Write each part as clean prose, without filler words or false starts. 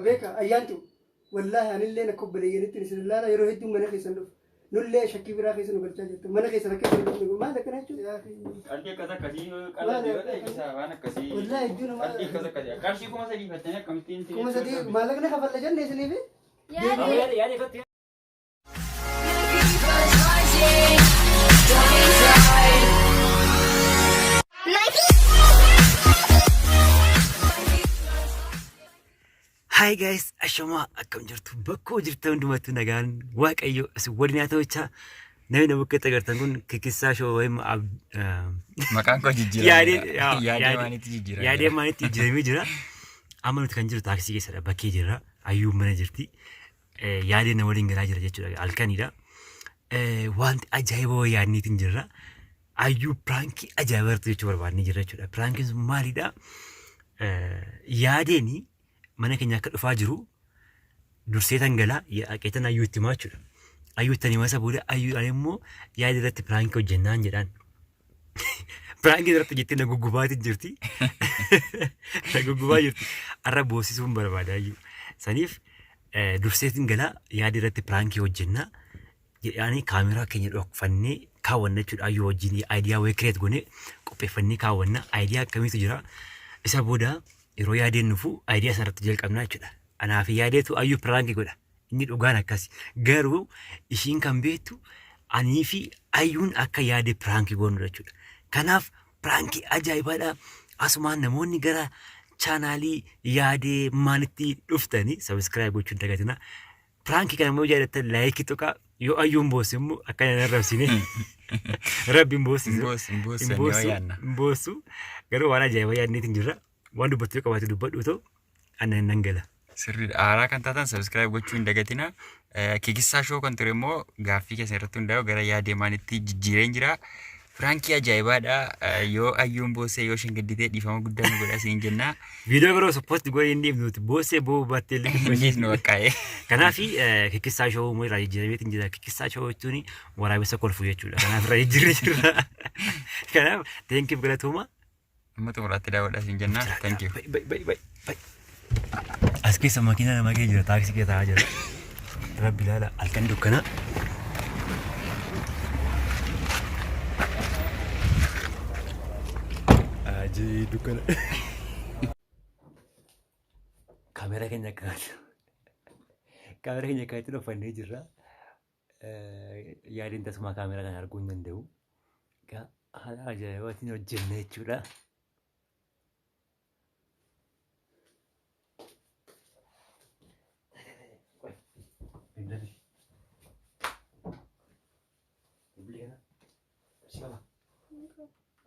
بيكا أيانتو والله أنا اللي نكب لي نتني سن الله يروح يدوم من أخي سنوف نولي شكي براخي سنو قلت من أخي سنك ما ذا كنا شو يا أخي أرجع كذا كذي كلا ديولا كذا وانا كذي والله يدونا ما أرجع كذا كذي كارشي كم سدي فتنا كم تين كم سدي ما لقنا خبر لجن نسني في يا دي كتير Hi guys, ashama akkam jirtu bakkoo jirtu hundumatu nagaan waaqayyo as waliin ta'ucha namni bakka tagartan kun kikissa shoo wayim maqaan koo jijjiirama yaadee maanitti jijjiiramee jira amma nuti kan jiru taaksii keessadha bakkee jirra ayyuu mana jirti yaadee na waliin galaa jira jechuudha halkanidha wanti ajaa'iba yaadniitiin jirra ayyuu piraankii ajaa'ibartu jechuu barbaadnee jirra jechuudha piraankiin sun maalidha yaadeeni mana keenya akka dhufaa jiru dursee tangalaa qeetan ayyuutti himaa jechuudha. Ayyuuttanii masa booda ayyuudhaan immoo yaada irratti piraankii hojjennaan jedhaan. Piraankii irratti jettee na guggubaatii jirti. Na guggubaa jirti. Arra boosisuun barbaada ayyuu. Saniif dursee tangalaa yaada irratti piraankii hojjennaa jedhaanii kaameraa keenya dhokfannee kaawwanna jechuudha. Ayyuu wajjin aayidiyaa wayii kireet goonee qopheeffannee kaawwanna. Aayidiyaa akkamiitu jira? Isa booda yeroo yaadeen nufu aayidiyaa sanarratti jalqabnaa jechuudha. Anaaf yaadeetu ayyuu piraankii godha. Inni dhugaan akkasi. Garuu ishiin kan beektu anii fi ayyuun akka yaade piraankii goonu jechuudha. Kanaaf piraankii ajaa'ibaadha. Asumaan namoonni gara chaanaalii yaadee maalitti dhuftanii sabiskiraayib gochuun dagatina. Piraankii kana immoo jaallattan laayikii tuqaa yoo ayyuun boossu immoo akka hin arrabsine. Rabbiin boossu. Garuu waan ajaa'ibaa yaadneetiin jirra. Waan dubbatu yoo qabaate dubbadhu ta'u annan nan gala. Sirriidha. Haaraa kan taatan sabiskiraayib gochuu hin dagatina. Kikissaa shoo kan ture immoo gaaffii keessa irratti hundaa'u gara yaadee maanitti jijjiireen jira. Piraankii ajaa'ibaadha. Yoo ayyuun boossee yoo shingadditee dhiifama guddaa nu godha siin jenna. Viidiyoo biroo supposti godhee hin dhiifnuti. Boossee boo baattee Innis nu baqqaa'ee. Kanaaf kikissaa shoo immoo irraa jijjiirameetiin jira. Kikissaa shoo jechuun waraabessa kolfuu jechuudha. Kanaaf irraa jijjiirree jirra. Kanaaf teenkiif galatooma. Ummata muraatti daawwadhaa siin jenna. Thank you. As keessa makiina nama kee jira taaksii kee taa'aa jira. Rabbi ilaala halkan dukkana. Ajii dukkana. Kaameraa keenya akkaatti dhofannee jirra. Yaadeen tasuma kaameraa kana arguu hin danda'u. Haala ajaa'ibaatiin hojjenne jechuudha.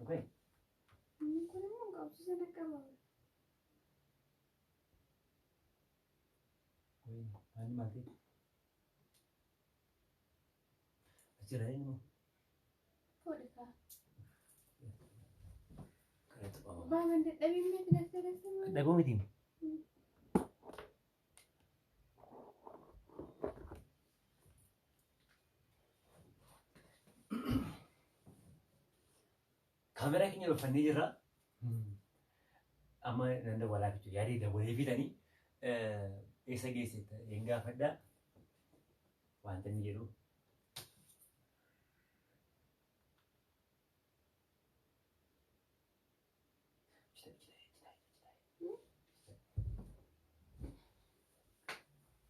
Okay. Ani mati. Acara ini mau. Bangun dari mana tidak selesai. Dah kau meeting. Kamera keenya dhufannee jirra. Amma nan dawwalaa jechuudha. Yaadee dawwalee bitanii eessa geessita hin gaafadhaa wanta inni jedhu.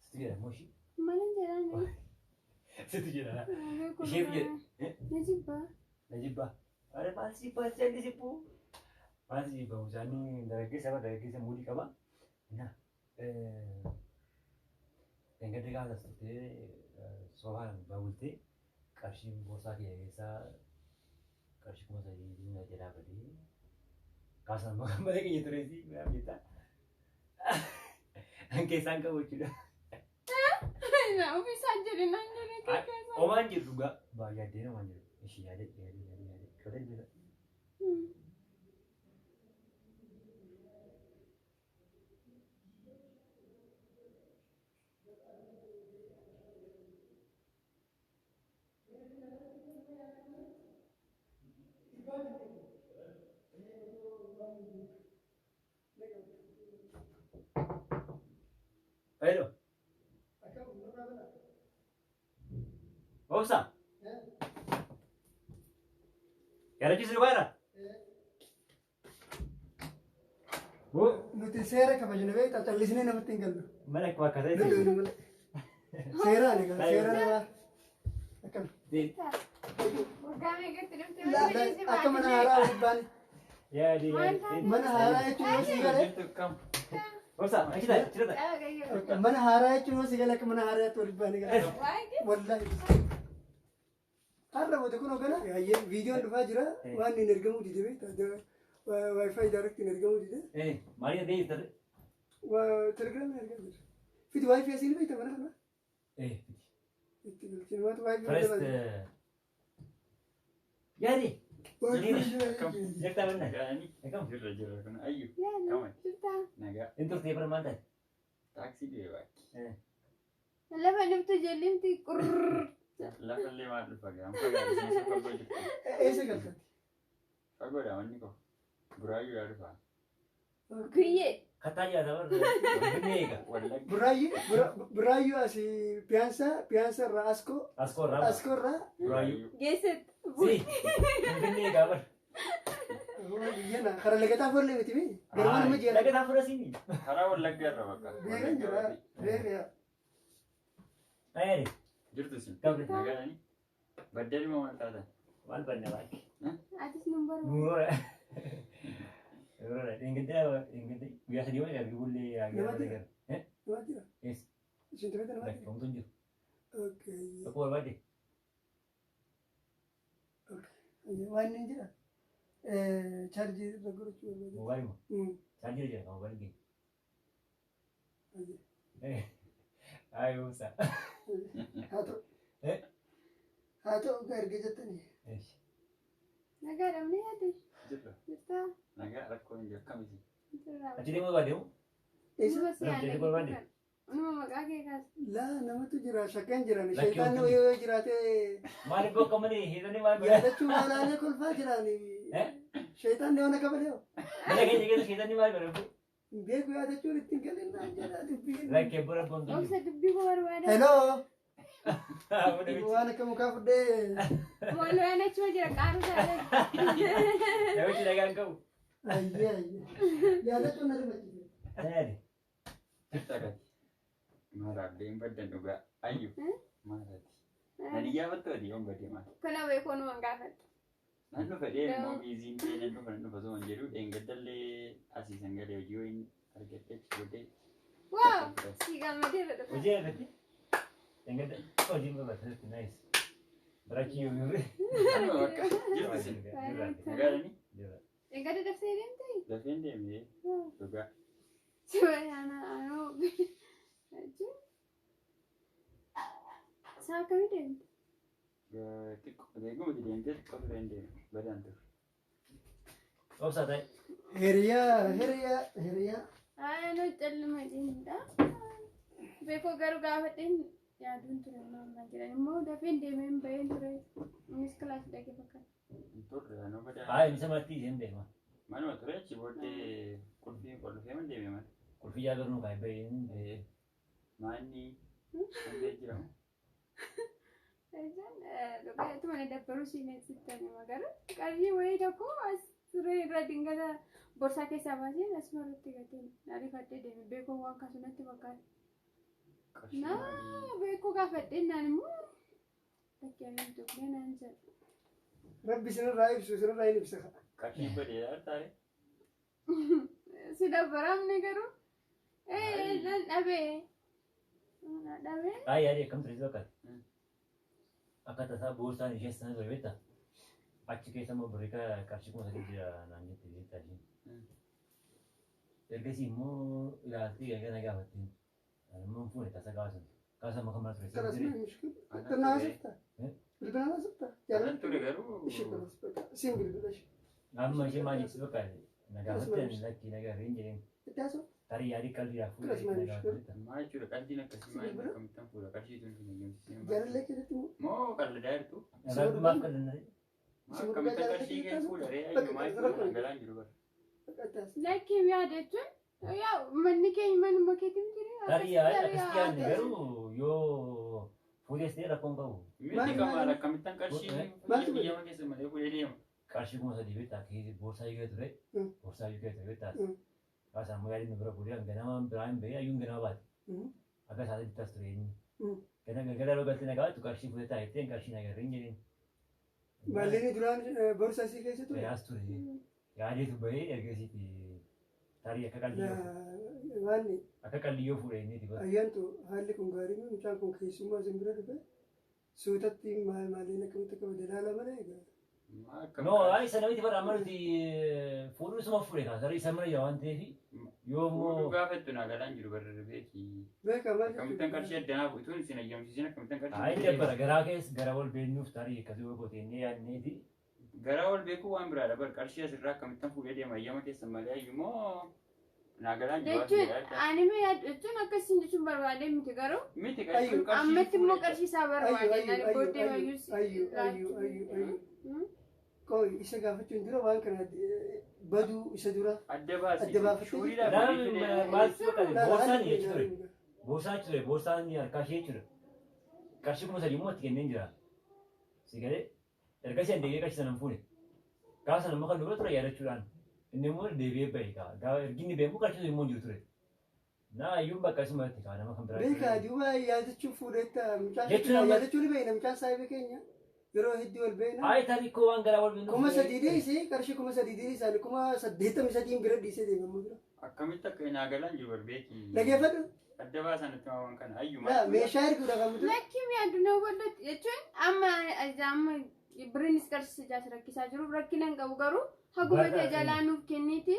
Situ jedha moo ishii? Mana jedhani. Situ jedha. Isheetu jedha. Najibbaa. Ada masih baca di situ. Masih bahusani dargaggeessa mudi qaba. Nah, yang kedua atas itu soal bahulte qarshii boorsaa keessa qarshii kuma sadii na jedhaa badii kaasan malee keenya tureesi maaf jetta keessaan qabu jechuudha. Ofiisaan jedhe naan jedhe keessa. Omaan jedhu baay'ee namaan jedhu ishii yaadee kudhan jira. Obsa. Yaadachiisu dhugaadha. Nuti seera kabajne beektaa callisnee namatti hin gallu. Mana bakka ta'e. Lulluun malee. Seeraan egaa seera namaa akkana. Waggaa meeqatti dhuftee Akka mana haaraa waliin baane. Yaadi. Mana haaraa jechuun yoo si galee. Obsa achi taa'e achi taa'e. Mana haaraa jechuun yoo si galee akka mana haaraatti waliin baane galee. Wallaahi. Har'a wata kun hoogana viidiyoon dhufaa jira waan hin ergamuu dide beektaa. Wi-Fi direct hin ergamuu dide. Maaliin deebii taate? Telegram ergaa jira. Fiti Wi-Fi asiin beektaa mana kana. Itti galchee waatu Wi-Fi First. Yaadi. Jirtaa banna. Ekam. Jirra kun ayyu. Yaala jirtaa. Nagaa. Inturtee bara maal ta'e? Taaksii deebaa. Lafa dhuftu ijoolleemti qurrrr. Lafallee maal dhufa gaa? Fagaadhisiisu fagoo jirti. Eessa galtatti? Fagoodha wanni koo. Buraayyuu yaa dhufa. Guyyee. Kattaa jaata bara. Gunnee eega. Wallaggi. Buraayyuu asii piyaansa irraa askoo irraa Buraayyuu. Geessetti. Si. Gunnee eega bara. Biyyana kara lagataa foollee miti mee garuma nama jeera. Lagataa fura siini. Karaa wallaggaa irra bakka. Beekan jira beekaa. Ayyaani. Jirtu sin. Qabne. Nagaadhani. Baddalii moo maal taatan? Maal banna baay'ee. Atis number one. Nuura. Nuura. Ingiddaa guyyaa sadii waliin argi bullee yaagaa Namatti gara. Nama jira. Yes. Isin taphata nama jira. Bakka jiru. Okay. Tokko barbaade. Waan inni jira. Chaarjii irra godhachuu barbaade. Moobaayil moo? Chaarjii jira kan moobaayil gee. Ayuusa. Haa ta'u erga jettanii. Nagaa dhabnee yaadde. Jirra. Jirtaa. Nagaa rakkoo hin jiru akkamiti? Jirraa. Achi deemuu barbaade moo? Numa si Namni yaadde. barbaade? Numa maqaa kee kaasa. Laa namatu jira shakkan jiran Lakkii sheetaan hojii. yoo jiraate Maaliif boqqamanii hiitanii maal godhan? yaadachuu maalaalee kolfaa jirani. Sheetaan yoo na kabalee Mana keenya keessa hiitanii maal godhan? beeku yaadachuun ittiin galinaan jedha dubbiin. Lakkee bura boontuu. Obsa dubbii koo barbaada. Hello. Waan akka mukaa fudhee. Wal waan achuma jira qaaru taate. Namichi nagaan qabu. Ayyee yaadachuun na rifachiise. Ayaadi. Jirta gati. Maaraaf deem baddan dhugaa. Ayyu. Maaraati. Nani gaafattu adii yoon badee maal? Kana beekoo numa gaafadha. Nan dhufa dee immoo biiziin ta'e nan dhufa osoo hin jedhu dheengaddallee asiisan galee hojii wayiin argadhee godhee. Waaw! Si gammadee irra dhufa. Hojii irratti. Enggak hojii babaatu nice. Barakiyyuu mirre. Anuma bakka jirtu sin. Nagaadhani? Egaa dadhabsee deemtee? Lafeen deemee dhugaa. Sibayyaana anoo. Saa akkamii deemte? Xiqqoo deegumatti deemtee xiqqoo tureen deeme badaan ture. Obsa ta'e. Hiriyaa. Anoo calluma deemta. Beekoo garuu gaafadheen yaaduun ture maal jedhan immoo dafeen deemeen baheen ture. Innis kilaasii dhaqee fakkaata. Turre anoo badaa. Haa inni samatti isheen deema. Manuma ture achi booddee qulfee man deeme malee. Qulfii jaagarnuu kan baheen. Maanni hambee jiramu. Dhugaatti mana dabbaruu siinee sittanii magaalaa qarshii wayii tokko as turee irra dingata borsaa keessaa baasee asuma irratti gatee ariifadhee deeme beekoo waan akkasumatti fakkaata. Naa beekoo gaafadhee naan immoo bakkee adeemu tokko naan jedha. Rabbi sinirraa ibsu sinirraa hin ibsa. Qarshii badee taare. Si dabbaraamne garuu nan dhabee. Dhabee. Haa yaadii akkam ture bakka. Akka tasaa boorsaan ishee sana ture beektaa? Achi keessa immoo birriika qarshii kuma sadii jira naan jettee beektaa isheen. Ergasii immoo ilaaltee egaa na gaafattiin. Immoo fuune tasa kaasan. Kaasan maka mara ture. Kanas mee mishkil. Bilbila haasoftaa? Bilbila haasoftaa? Jaalan ture garuu. Ishee kanas bakka siin bilbila ishee. Amma ishee maal jettee bakka na gaafatteen lakkii na gaafeen jedheen. Itti haasoo? Tarii yaadii qalbiidhaaf Kanas mee mishkil. Maal jechuudha qalbiin akkasii maal akkamittan fuudha qarshii tun hin eeyyamsiisne. Jaalallee keessatti Moo qalladaa jirtu? Rabbi maaf qallanne? Akkamittan qarshii kee fuudha ree ayyu maal fuudha galaan jiru bara. Lakkii yaada jechuun yaa manni keenya manuma keetiin jira. Tarii yaadii akkasii yaadne garuu yoo fuudhee ta'e rakkoon qabu. Miti qabaala akkamittan qarshii Maaltu biyya keessa malee fuudhee deema. Qarshii kuma sadii beektaa keessi boorsaa eegee ture. Boorsaa eegee ture beektaa. Kaasa ammoo yaadni bira fuudhee hanga nama biraan bahee ayyuun ganama baate. Akka isaatti bittas ture inni. Gara rogaatti nagaatu qarshii fuudhee taa'ettee qarshii nagarree hin jedhin. Maalleen duraan boorsaa isii keessa ture? Yaas ture. Yaadeetu bahee ergasiiti tarii akka qalbiyyoo. Waanni Akka qalbiyyoo fuudhee inni diba. ayyaantu haalli kun gaarii mucaan kun keessummaa isin bira dhufe suutatti maalleen akkamitti akka dalaala malee egaa. No, ai sana miti bara amma nuti fuudhuu isuma fuudhe kaa tarii isa mana waan ta'eef yoo Fuudhuu immoo gaafattu naagalaan jiru barra beeki. Beekaa maal Akkamittan qarshii addanaa butuun isin ayyamsiisin akkamittan ai qarshii. dabbara garaa keessa gara wal beennuuf tarii akkasii yoo goote inni yaadneeti. Garaa wal beekuu waan biraadha bar qarshii asirraa akkamittan fuudhee deema ayyama keessan malee ayyumoo naagalaan jiru jechuun anime jechuun akkasiin jechuun barbaadee miti garuu Miti qarshii ammatti immoo qarshii isaa barbaade nani booddee mayyuus ayyu qoy isa gaafachuun dura waan kana baduu isa dura adda baasi. adda baafate. Shuriidhaan Maal boorsaan jechi ture. Boorsaan ture boorsaan harkaa ishee ture. Qarshii kuma sadii immoo itti kenneen jira. Si galee ergasii an deebi'ee qarshii sana hin fuune. Gaafa sana immoo kan dura ture yaadachuudhaan. Inni immoo deebi'ee bahe kaa. Gaafa erginni beeku qarshii sun immoo hin jiru ture. Naa ayyuun bakka isumatti kaa nama kan biraa. beekaa duuba yaadachuu fuudheetta mucaan Jechuun yaadachuu ni beekna mucaan saayibee keenya yeroo hedduu wal beekna. Ai tarii koo waan garaa wal beennuuf. kuma sadii dhiisee qarshii kuma sadii dhiisaan kuma 83 bira dhiisee deemamu bira. akkamitti akka naagalaan jiru bar beeki. Dhageeffadhu. Adda baasanatti waan kana ayyuma. Laa meeshaa erguudha kan mutu. lakkiin addunyaa waldatti jechuun amma biriinis qarshii jaas rakkisaa jiru rakkina hin qabu garuu haguma ta'e jalaa nuuf kenniti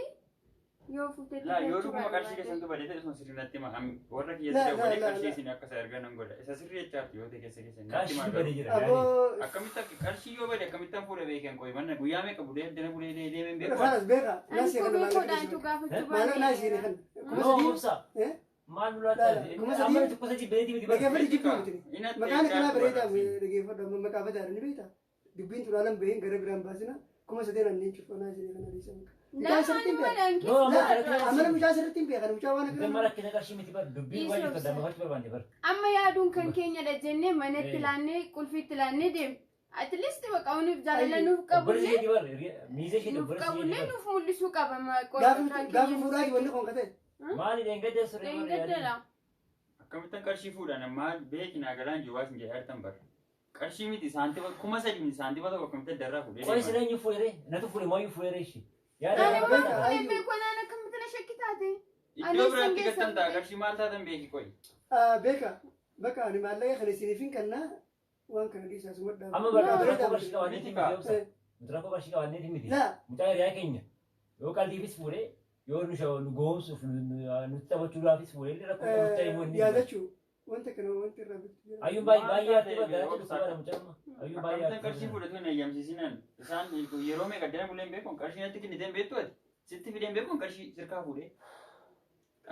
yoo fuutee Laa yoo dhuguma qarshii keessan duba deete osoo sirriitti hima warra kiyyatti dabalee qarshii isin akka isa erga nan godha isa sirrii jechaatti yoo ta'e keessa keessan natti Qarshii badee maal jira. yaadni. Aboo akkamitti akka qarshii yoo bade akkamittan fuudhe beekan qoy manna guyyaa meeqa bulee addana bulee deemeen beeku. faras beekaa. ani Naasii kana kophee maal koodhaantu gaafachuu maal naasii kana. Kuma No, sadii. obsa. Eh? Maal lulaata? Kuma sadii. Amma tokko sadii beetii miti bara. Dhageeffadhu jibbuu miti. Inatti Maqaan kanaa bareedaa eeggaa dhageeffadhu amma maqaa badaa ni beektaa. Dubbiin turaalan baheen gara biraan baasina kuma sadeen anneen cuffanaa isin kana dhiisa maqaa. Mucaan sirriitti hin beekan. No, amma Amala mucaa sirriitti hin beekan mucaa waan akka. Amma rakkina qarshii miti bara. Dubbiin waan jirtu dammaqachuu barbaanne bara. amma yaaduun kan keenyadha jennee manatti laannee qulfiitti laannee deemu at least baqa nuuf jaalala nuuf Obboleessi qabullee isheetii bara. Miisee isheetii nuuf obboleessi qabullee isheetii nuuf mul'isuu qaba Gaafa fuudhaati wanni kun kate. bara. Maali dheengadda siree bara yaadni. Deengaddala. akkamittan qarshii fuudhan maal beeki naagalaan jiru waasin jedhe artan bar qarshii miti saantima kuma sadii miti saantima tokko akkamittan darraa fuudhee Qoy deema. siree eenyu fuudhee? Natu fuudhee mooyyuu fuudhee ishee. Ani Yaada. beeka, waan ayyu. beeku naan akkamitti na shakki taate. Iddoo biraatti gattan ta'a qarshii maal taatan beeki qoy. Beeka bakka ani maallaqa kana isiniif hin kennaa waan kana dhiisaa suma dhaaba. Amma bara No. rakkoo qarshii qabanneetii miti obsa. Eh. Nuti rakkoo qarshii qabanneetii miti. Laa Mucaa hiriyaa keenya yoo qalbiifis fuudhee yoo nu goomsuuf nutti taphachuudhaafis fuudhee rakkoo mucaa immoo inni. yaadachuu wanta kana wanti irraa bitti jira. Ayyuun baay'ee yaadde gara jedhu sababa mucaa amma. Ayyuun baay'ee akkamittan qarshii yaadde. fuudhatu hin ayyamsiisinan isaan yeroo meeqa addana buleen beekuun qarshii natti kenniteen beektu ati sitti fideen beekuun qarshii sirkaa fuudhee.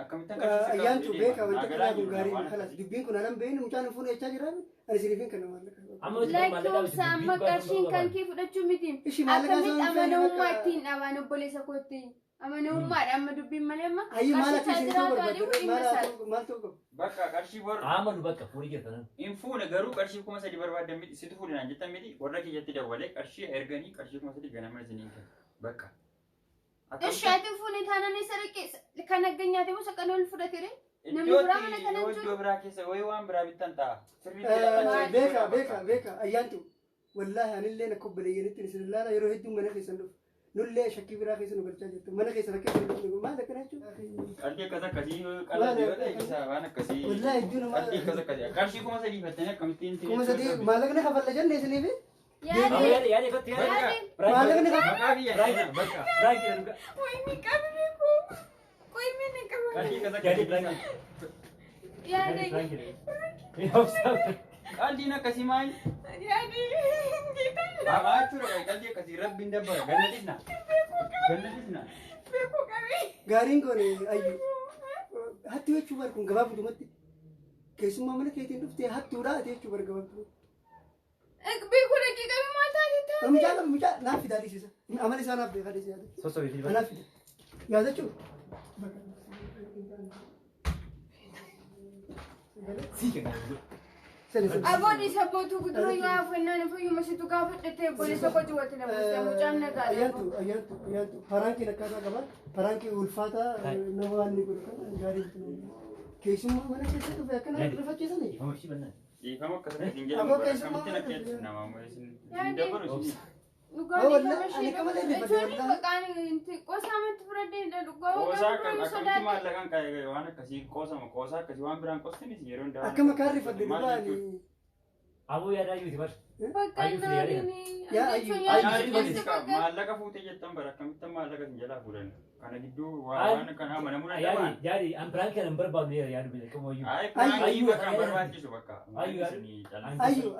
Akkamittan qarshii sirkaa Ayyaantu fuudhee beeka wanta kanaa kun jiru gaarii waan kalas akkasii. dubbiin kun anan beeknu mucaan hin fuune jechaa jira ani isiniif hin kenna maallaqa. Amma nuti kan maallaqaa miti. Lakkoofsa amma qarshiin kan kee fudhachuu miti. Ishi maallaqa Akkamitti isaa amanamummaa ittiin dhabaan obboleessa kootti. Amanamummaadha amma dubbiin malee amma. Ayyi maal akka Qarshii isin isaa ta'uu jiraatu barbaadde dhimma isaa. maal ta'uu qabu. Bakka qarshii bor Amma nu bakka fuudhee jirta nan. hin fuune garuu qarshii kuma sadii barbaadan miti situ fuudhinaan jettan miti warra kiyyatti dawwalee qarshii erganii qarshii kuma sadii ganama isiniin kennu bakka. Ishaatiin fuune taanaan isa riqqeessa. Kan agganyaatii moo saqqana ol fudhatere? Namni biraa mana kana Iddootti hin iddoo biraa keessa wayii waan biraa bittan ta'a. Beeka ayyaantu wallaahi anillee akka obboleeyyanitti isin ilaala yeroo hedduu mana keessan dhufu nullee shakkii biraa keessa nu galchaa jirtu mana keessa rakkee jiru maal akkana jechuudha. Qalbii akkas akkasii qalbii yoo ta'e isa waan akkasii. Wallaahi hedduu nama Qalbii akkas akkasii qarshii kuma sadii fattanii akkamittiin kuma sadii maallaqni kafalla jenne isiniif Yaadee. Yaadee ifatti yaadee. maallaqni Maqaa biyya Biraayii bakka. Biraayii dhuga. Qoymi qabne koo. Qoymi ni qalbii qabne. akkas Yaadee akkasii. biraayii. Yaadee. Biraayii. Yoo saafte. Qalbiin akkasii maal? Yaadee. Gitaan. Hamaa jechuudha qalbii akkasii rabbiin dabbara ganna dhibna. Ganna dhibna. Beekuu qabee. gaariin kun ayyu hatti jechuu bar kun gabaabdumatti keessummaa mana keetiin dhuftee hattuudha ati jechuu bar gabaabdumatti. Beekuu dhaqii qabee maal taatee Mucaa naaf fidaa dhiisisa amala isaa naaf beekaa dhiisisa yaada. Sosoo fi Anaaf fida yaadachuu. Sii kenna. Aboon isa bootu guduruu yoo hafannaan fayyuma situ gaafa dhaqee boolisa qotu wati nama mucaan nagaa ayyaantu faraankiin akkaataa qaba faraankiin ulfaata nama waan ni godhu gaarii keessumaa mana keessa dhufe akkana rifachiisanii Ifama akkasuma hin jedhamu akkamitti nakkeetti nama hin dabalu dhugaatii qoosaamatti fudhadhee qoosaa akkamitti maallaqaan qayyee waan akkasii qoosama qoosaa akkasii waan biraan qostinis yeroo hin dabalu akka makaan rifadhe dhugaani Abu yaada ayyuuti bar. maallaqa fuutee jettan bara akkamitti maallaqa sin jalaa fuudhan kana gidduu waan kana amanamu danda'an Yaadi an prank kan barbaadu yaadu bile kamoo ayyuu. ayyuu kan barbaachisu bakka ayyu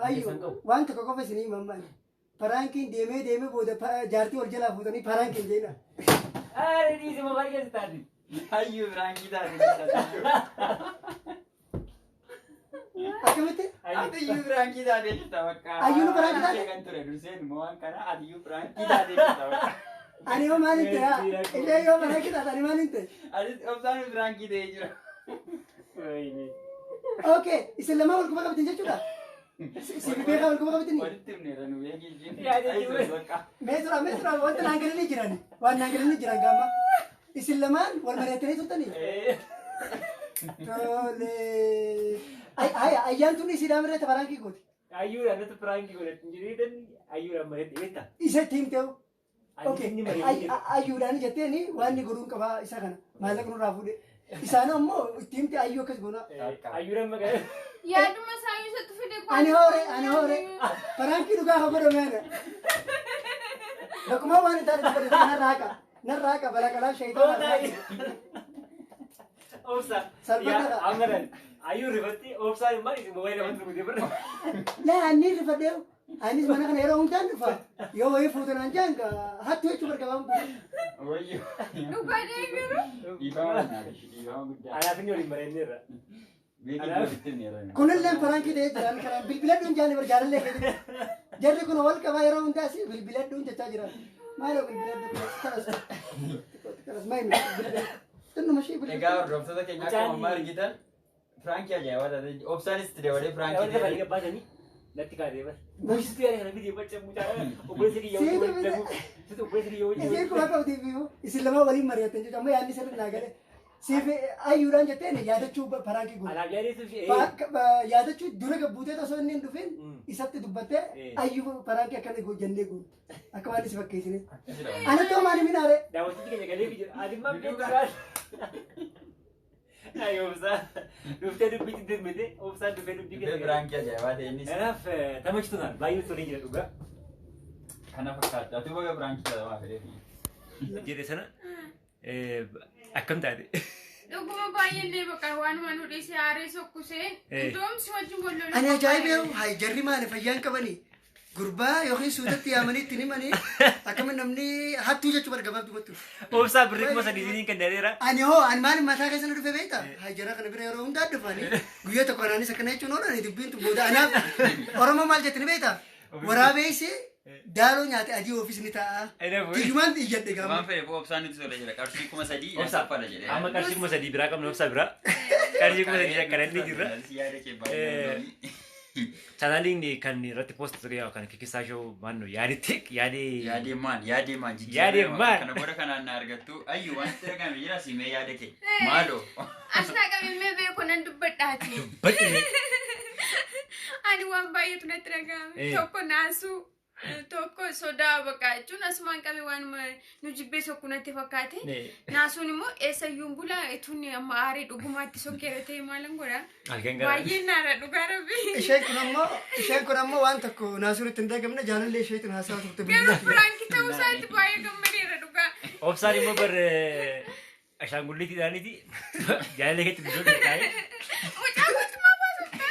waan tokko qofa isinii mammaan faraankiin deemee booda jaartii wal jalaa fuutanii faraankiin jeena Dhiisi ma baay'ee si taati. ayyuu firaangii taate akkamitti Adiyyuu firaangii taatee jirta bakka. Ayyuun firaangii taate? Kan ture durseen immoo waan kana adiyyuu firaangii taatee jirta bakka. ani yoo maalin ta'e ishee yoo faraanki taate ani maalin ta'e Anis obsaan firaangii ta'ee jira. okay isin lamaa wal quba qabatan jechuudha si beekaa wal quba qabatanii Walitti himneera nu beekii jiin. Yaada Ayyuu bakka. mee tura wanta naangalanii jiran waan naangalanii jiran gaama isin lamaan wal mari'attanii turtanii tole ayyaantuun isiidhaan irratti faraanki gooti Ayyuu anatu prank godhatu jiriidan ayyuu amma heddeeta. isa ittiin ta'u Inni marii. ayyuudhaan jetteeni waan ni godhuun qabaa isa kana maallaqa nurraa fuudhe isaan ammoo ittiin ta'e ayyuu akkas goona Ayyuu amma ga'e. yaaduma isaanii isatti fide ani hoore faraanki dhugaa haa godhame ana bakkuma waan hin taane godhate narraa qa balaqalaa shayitaana Obsa. Salphaadha. Amaran. Ayyuu rifatti obsaan immoo isin mobaayila wanti nuti barra. laa anni rifadhee anis mana kana yeroo hundaan dhufa yoo wayii fuutanaan jaan hattu jechuu bargabamu Wayyuu. dhugaa deebiru Dhiifama naadha. Dhiifama guddaa. Anaaf inni waliin bareedneerra. Beekii walitti himneera. kunillee faraanki ta'ee jiran kana bilbiladhuun jaani barjaalallee keessa jarri kun wal qabaa yeroo hundaas bilbiladhuun jechaa jiran maaloo bilbiladhu kanas maayini xinnuma shii Egaa bilbiladhu hordoftoota keenya akkuma amma argitan firaangii ajaa'ibaa taate obsaanis itti dabalee firaangii Wanta ta'ee. baay'ee baatanii natti kaatee bar. Boosistu yaada kana biyya bacca mucaa obboleessa kiyya wajjin waliin dhagu. Situ obboleessa kiyya wajjin isii kuma qabdiif isin lama waliin mari'atan jechuudha amma yaadni sirri naa gale siif ayyuudhaan jetteen yaadachuu faraanki guutuu alaaf yaadeetu fi yaadachuu dura gabbuutee osoo inni hin dhufin isatti dubbattee ayyuu faraanki akkana jennee guutu akka waan isi fakkeessine anatti hoo maali minaare daawwattichi keenya galee jira. Adimmaa beekuudhaan. Ayi obsaa. Dhuftee dubbitti dirmite obsaan dhufee dubbii keessa. Firaangii ajaa'ibaa ta'e innis Kanaaf tamachtu naan baay'ee tolee jira dhugaa. kana fakkaata. Ati baga firaangii ta'a fedhee. Jedhe sana akkam taate. dhuguma baay'ee bakka waanuma nu dhiisee aaree sokkuseen iddoomsi wajjin wal lola ani ajaa'ibee hay jarri maali fayyaan qabanii gurbaa yookiin suutatti yaamanii ittiin himanii akkama namni hattuu jechuu bargabaabdu battu Obsaa birrii kuma sadii siin kan dheereera. ani hoo ani maali mataa keessa na dhufe beekta hay jara kana bira yeroo hundaa dhufanii guyyaa tokko anaanis akkana jechuun oolani dubbiin tu booda anaaf oromoo maal jettini beekta waraabeessi daaloo nyaate adii oofisni ta'a kiyyumaan iyyadhe gaama Waan fedhe obsaan itti tolee jira. Qarshii 3,000 Obsaa. saffala jedhee. Amma qarshii kuma sadii biraa qabna obsaa biraa. Qarshii kuma sadii akkana inni jirra. Yaada kee baay'ee. Chaanaaliin kan irratti poost ture kan kikkisaa shoo maanno yaaditti yaadee. Yaadeemaan Yaadeemaan. kana booda kanaan na argattu ayyu waan itti argame jira simee yaada kee maaloo asnaa qabimee beeku nan dubbadhaati Badhine. ani waan baay'eetu natti dhagahame tokko naasuu tokko sodaa bakka jechuun asumaan qabe waanuma nu jibbee sokku natti fakkaate naasuun immoo eessayyuun bulaa etuun amma aarii dhugumaatti sokkeera ta'e maalan godha Halkan gara. baay'ee naara dhugaa rabbi isheen kun ammoo waan tokko naasuuritti hin dagamne jaalallee isheetiin haasaa turte garuu bilbilaa firaanki ta'uu isaatti baay'ee gammadeera dhugaa Obsaan immoo bar ashaangulliitiidhaaniti jaalallee keetti bidiruu taa'ee. mucaa guutumaa baasutta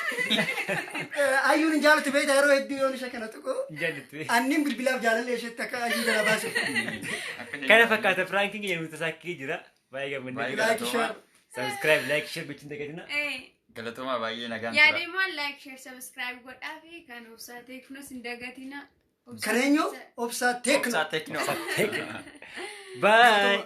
ayyuun hin jaalatu beekta yeroo hedduu yoon ishee kana tuqu Jaallattu. anniin bilbilaaf jaalallee isheetti akka ayyuu jala baasu Kana fakkaata piraankiin keenya nuti saakkii jira. Baay'ee gammannee. Baay'ee laayik share Subscribe, like, share gochuun dagatina. galatoomaa baay'ee nagaan yaadeemaan like share subscribe godhaa fi kan obsaa ta'e kunis hin dagatina kan eenyu obsaa teekno Obsaa teknoo. Bye.